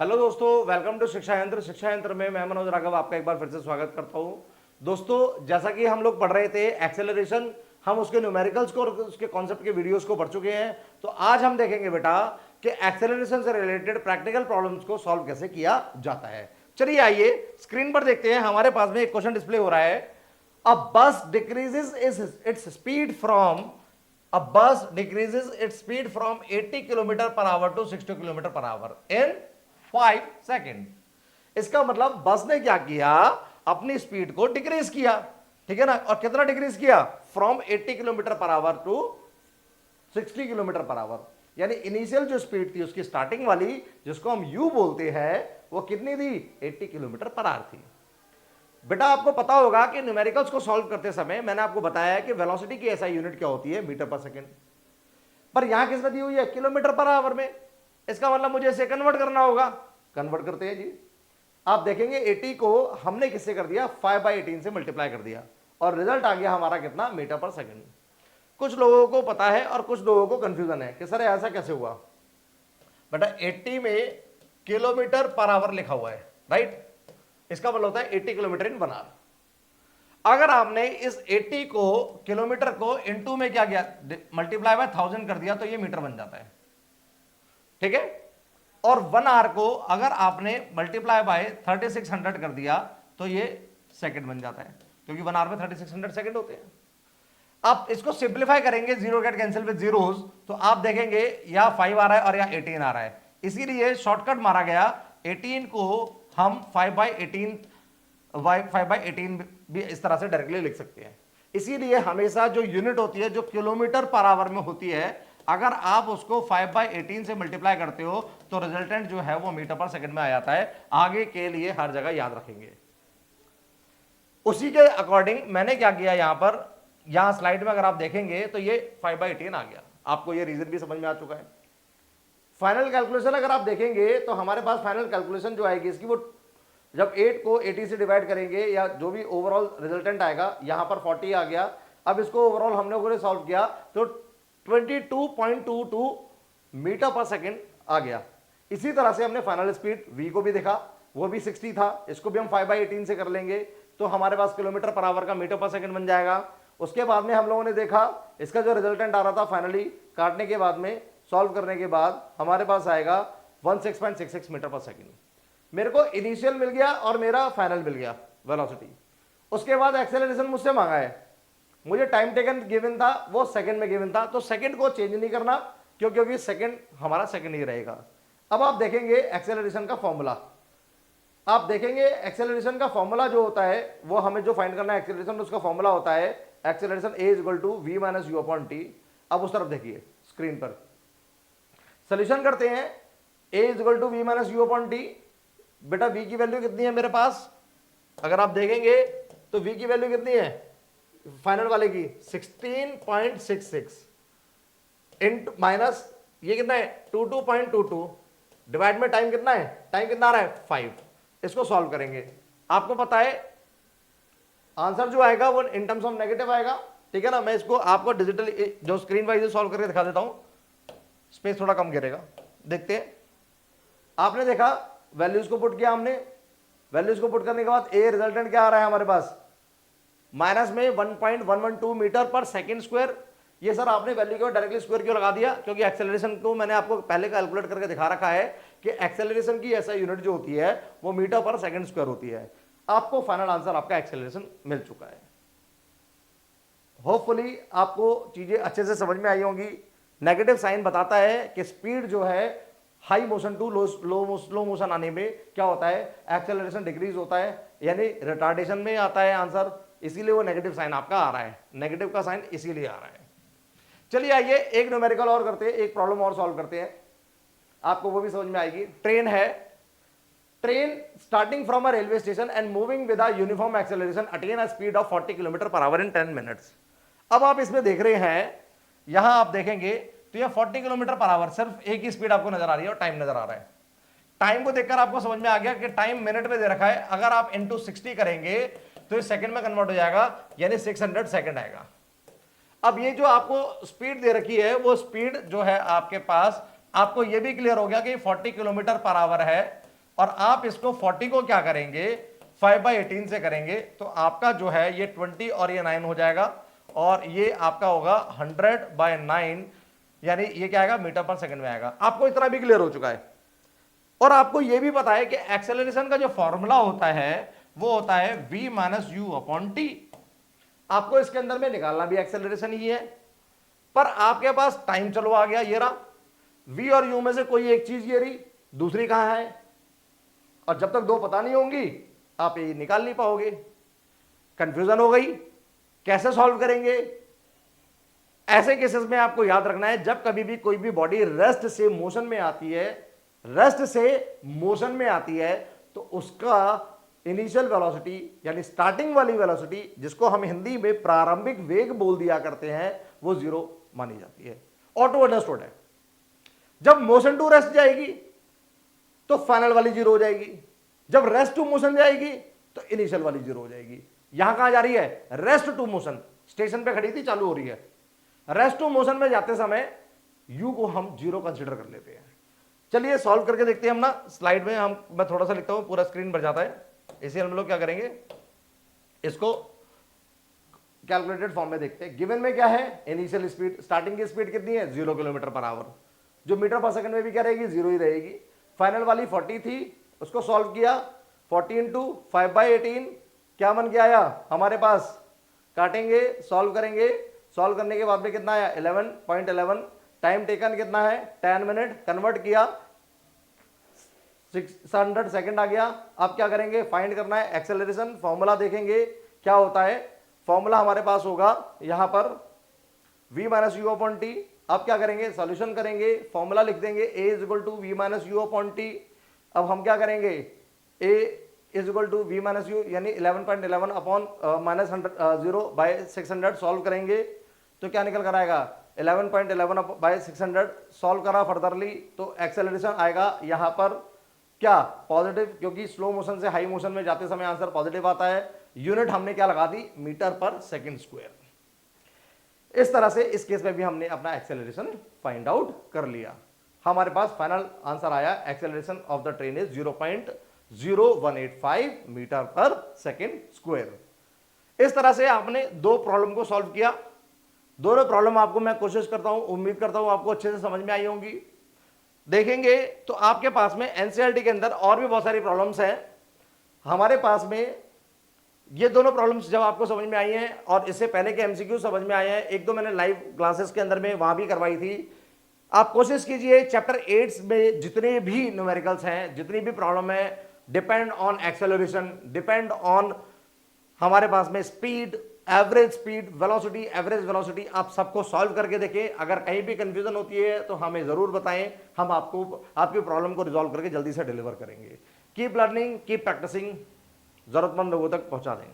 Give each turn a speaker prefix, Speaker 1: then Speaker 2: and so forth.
Speaker 1: Hello दोस्तों, welcome to शिक्षा यंत्र। शिक्षा यंत्र में मैं मनोज राघव आपका एक बार फिर से स्वागत करता हूं। दोस्तों, जैसा कि हम लोग पढ़ रहे थे एक्सेलरेशन, हम उसके न्यूमेरिकल्स को और उसके कॉन्सेप्ट के वीडियोस को पढ़ चुके हैं। तो आज हम देखेंगे बेटा कि एक्सेलरेशन से रिलेटेड प्रैक्टिकल प्रॉब्लम्स को सॉल्व कैसे किया जाता है। चलिए आइए स्क्रीन पर देखते हैं। हमारे पास में एक क्वेश्चन डिस्प्ले हो रहा है। अ बस decreases its speed from A bus decreases its speed from 80 km per hour to 60 km per hour in 5 seconds. इसका मतलब बस ने क्या किया, अपनी स्पीड को डिक्रीज किया, ठीक है ना। और कितना डिक्रीज किया? From 80 kilometre per hour to 60 kilometre per hour. यानी इनिशियल जो स्पीड थी उसकी स्टार्टिंग वाली, जिसको हम यू बोलते हैं, वो कितनी थी? 80 किलोमीटर पर आवर थी। बेटा आपको पता होगा कि न्यूमेरिकल्स को सॉल्व करते समय मैंने आपको बताया है कि वेलोसिटी की एसआई यूनिट क्या होती है? Metre per second. पर यहां किसमें दी हुई है? किलोमीटर पर आवर में। इसका मतलब मुझे इसे कन्वर्ट करना होगा। कन्वर्ट करते हैं जी। आप देखेंगे 80 को हमने किससे कर दिया? 5/18 से मल्टीप्लाई कर दिया और रिजल्ट आ गया हमारा कितना? Metre per second. कुछ लोगों को पता है और कुछ लोगों को कंफ्यूजन है कि सर ऐसा कैसे हुआ। बेटा 80 में किलोमीटर पर आवर लिखा हुआ है, राइट। इसका मतलब होता है 80 किलोमीटर इन 1 आवर। अगर आपने इस 80 को किलोमीटर को इनटू में क्या किया? मल्टीप्लाई बाय 1000 कर दिया तो ये मीटर बन जाता है, ठीक है। और 1 आवर को अगर आपने मल्टीप्लाई बाय 3600 कर दिया तो ये सेकंड बन जाता है, क्योंकि 1 आवर में 3600 सेकंड होते हैं। आप इसको सिंप्लीफाई करेंगे, zero get cancel with zeros, तो आप देखेंगे या 5 आ रहा है और या 18 आ रहा है। इसीलिए शॉर्टकट मारा गया। 18 को हम 5/18 भी इस तरह से डायरेक्टली लिख सकते हैं। इसीलिए हमेशा जो यूनिट होती है, जो किलोमीटर पर आवर में होती है, अगर आप उसको 5/18 से मल्टीप्लाई करते हो तो रिजल्टेंट जो है वो मीटर पर सेकंड में आ जाता है। आगे के लिए हर जगह याद रखेंगे। उसी के अकॉर्डिंग मैंने क्या किया, यहां पर, यहां स्लाइड में अगर आप देखेंगे तो ये 5/18 आ गया। आपको ये रीजन भी समझ में आ चुका है। फाइनल कैलकुलेशन अगर आप देखेंगे तो हमारे पास फाइनल कैलकुलेशन जो आएगी इसकी, वो जब 8 को 80 से डिवाइड करेंगे या जो भी ओवरऑल रिजल्टेंट आएगा, यहां पर 40 आ गया। अब इसको ओवरऑल हम लोगों ने सॉल्व किया तो 22.22 मीटर पर सेकंड आ गया। इसी तरह से हमने फाइनल स्पीड v को भी देखा, वो भी 60 था। इसको भी हम 5/18 से कर लेंगे तो हमारे पास किलोमीटर पर आवर का मीटर पर सेकंड बन जाएगा। उसके बाद में हम लोगों ने देखा इसका जो रिजल्टेंट आ रहा था फाइनली काटने के बाद में, सॉल्व करने के बाद हमारे पास आएगा 16.66 मीटर पर सेकंड। मेरे को इनिशियल मिल गया और मेरा फाइनल मिल गया वेलोसिटी। उसके बाद एक्सेलरेशन मुझसे मांगा है। मुझे टाइम टेकन गिवन था, वो सेकंड में गिवन था, तो सेकंड को चेंज नहीं करना क्योंकि सेकंड हमारा सेकंड ही रहेगा। अब आप देखेंगे एक्सेलरेशन का फॉर्मूला, आप देखेंगे एक्सेलरेशन का फॉर्मूला जो होता है, वो हमें जो फाइंड करना है एक्सेलरेशन, उसका फॉर्मूला होता है एक्सेलरेशन a = v - u/t। अब उस तरफ देखिए स्क्रीन पर, सोल्यूशन करते हैं। a = v - u/t। बेटा v की वैल्यू कितनी है मेरे पास? अगर आप देखेंगे तो v की वैल्यू कितनी है फाइनल वाले की? 16.66 इंटू माइनस ये कितना है? 22.22 डिवाइड में टाइम कितना है? टाइम कितना आ रहा है? 5। इसको सॉल्व करेंगे, आपको पता है आंसर जो आएगा वो इन टर्म्स ऑफ नेगेटिव आएगा, ठीक है ना। मैं इसको आपको डिजिटली जो स्क्रीन वाइज सॉल्व करके दिखा देता हूं, स्पेस थोड़ा कम गिरेगा। देखते हैं, आपने देखा वैल्यूज को पुट किया हमने। वैल्यूज को पुट करने के बाद ए रिजल्टेंट क्या आ रहा है हमारे पास? माइनस में 1.112 मीटर पर सेकंड स्क्वायर। ये सर आपने वैल्यू को डायरेक्टली स्क्वायर क्यों लगा दिया? क्योंकि एक्सेलरेशन को मैंने आपको पहले कैलकुलेट करके दिखा रखा है कि एक्सेलरेशन की ऐसा यूनिट जो होती है वो मीटर पर सेकंड स्क्वायर होती है। आपको फाइनल आंसर आपका एक्सेलरेशन मिल चुका है। होपफुली आपको चीजें अच्छे से समझ में आई होंगी। नेगेटिव साइन बताता है कि स्पीड जो है high motion to low motion आने में क्या होता है? एक्सेलरेशन डिक्रीज होता है, यानी रिटार्डेशन में आता है आंसर। इसीलिए वो नेगेटिव साइन आपका आ रहा है, नेगेटिव का साइन इसीलिए आ रहा है। चलिए आइए एक न्यूमेरिकल और करते हैं, एक प्रॉब्लम और सॉल्व करते हैं, आपको वो भी समझ में आएगी। ट्रेन है, train starting from a railway station and moving with a uniform acceleration attain a speed of 40 kilometre per our in 10 minutes. अब आप इसमें देख रहे हैं, यहां आप देखेंगे तो यह 40 किलोमीटर पर आवर, सिर्फ एक ही स्पीड आपको नजर आ रही है और टाइम नजर आ रहा है। टाइम को देखकर आपको समझ में आ गया कि टाइम मिनट में दे रखा है। अगर आप इंटू 60 करेंगे तो ये सेकंड में कन्वर्ट हो जाएगा, यानी 600 सेकंड आएगा। अब ये जो आपको स्पीड दे रखी है वो स्पीड जो है आपके पास, आपको ये भी क्लियर हो गया कि 40 किलोमीटर पर आवर है और आप इसको 40 को क्या करेंगे 5/18 से करेंगे तो आपका जो है ये 20 और ये 9 हो जाएगा और ये आपका होगा 100/9 यानी ये क्या आएगा मीटर पर सेकंड में आएगा। आपको इतना भी क्लियर हो चुका है। और आपको यह भी पता है कि एक्सेलरेशन का जो फॉर्मूला होता है वो होता है v minus u upon T. आपको इसके अंदर में निकालना भी एक्सेलरेशन ही है, पर आपके पास टाइम चलो आ गया, ये रहा v और u में से कोई एक चीज ये रही, दूसरी कहां है, और जब तक दो पता नहीं होंगी आप ये निकाल नहीं पाओगे। कंफ्यूजन हो गई, कैसे सॉल्व करेंगे? ऐसे केसेस में आपको याद रखना है जब कभी भी कोई भी बॉडी रेस्ट से मोशन में आती है, रेस्ट से मोशन में आती है, तो उसका इनिशियल वेलोसिटी यानी स्टार्टिंग वाली वेलोसिटी, जिसको हम हिंदी में प्रारंभिक वेग बोल दिया करते हैं, वो 0 मानी जाती है। ऑटो अंडरस्टूड है। जब मोशन टू रेस्ट जाएगी तो फाइनल वाली 0 हो जाएगी, जब रेस्ट टू मोशन जाएगी तो इनिशियल वाली 0 हो जाएगी। यहां कहां जा रही है? रेस्ट टू मोशन, स्टेशन पे खड़ी थी, चालू हो रही है। रेस्ट टू मोशन में जाते समय u को हम 0 कंसीडर कर लेते हैं। चलिए सॉल्व करके देखते हैं हम ना। स्लाइड में मैं थोड़ा सा लिखता हूं, पूरा स्क्रीन भर जाता है, इसलिए हम लोग क्या करेंगे, इसको कैलकुलेटेड फॉर्म में देखते हैं। गिवन में क्या है? इनिशियल स्पीड, स्टार्टिंग की स्पीड कितनी है? 0 किलोमीटर पर आवर, जो मीटर पर सेकंड में भी क्या रहेगी? 0 ही रहेगी। फाइनल वाली 40 थी, उसको सॉल्व किया, 40 इंटू 5/18 क्या बन के आया हमारे पास? काटेंगे, सॉल्व करेंगे, सॉल्व करने के बाद में कितना आया? 11.11। टाइम टेकन कितना है? 10 मिनट। कन्वर्ट किया 600 सेकंड आ गया। अब क्या करेंगे? फाइंड करना है एक्सेलरेशन। फॉर्मूला देखेंगे क्या होता है। फॉर्मूला हमारे पास होगा यहां पर v minus u upon t. अब क्या करेंगे? सॉल्यूशन करेंगे, फॉर्मूला लिख देंगे a is equal to v minus u upon t. अब हम क्या करेंगे? a is equal to v minus u यानी 11.11 अपॉन माइनस 0/600 सॉल्व करेंगे तो क्या निकल कर आएगा? 11.11/600 सॉल्व करा फर्दरली तो एक्सेलरेशन आएगा यहां पर क्या? पॉजिटिव, क्योंकि स्लो मोशन से हाई मोशन में जाते समय आंसर पॉजिटिव आता है। यूनिट हमने क्या लगा दी? Metre per second square. इस तरह से इस केस में भी हमने अपना एक्सेलरेशन फाइंड आउट कर लिया। हमारे पास फाइनल आंसर आया acceleration of the train is 0.0185 metre per second square. इस तरह से आपने दो प्रॉब्लम को सॉल्व किया। दोनों प्रॉब्लम आपको मैं कोशिश करता हूं, उम्मीद करता हूं आपको अच्छे से समझ में आई होंगी। देखेंगे तो आपके पास में एनसीईआरटी के अंदर और भी बहुत सारी प्रॉब्लम्स हैं। हमारे पास में ये दोनों प्रॉब्लम्स जब आपको समझ में आई हैं और इससे पहले के एमसीक्यू समझ में आए हैं, एक दो मैंने लाइव क्लासेस के अंदर में वहां भी करवाई थी। आप कोशिश कीजिए चैप्टर 8 में जितने भी न्यूमेरिकल्स हैं, जितनी भी प्रॉब्लम है, depend on acceleration, depend on हमारे पास में speed, average speed, velocity, average velocity, आप सबको सॉल्व करके देखें। अगर कहीं भी कंफ्यूजन होती है तो हमें जरूर बताएं, हम आपको आपकी प्रॉब्लम को रिजॉल्व करके जल्दी से डिलीवर करेंगे। कीप लर्निंग, कीप प्रैक्टिसिंग, जरूरतमंद लोगों तक पहुंचा दें।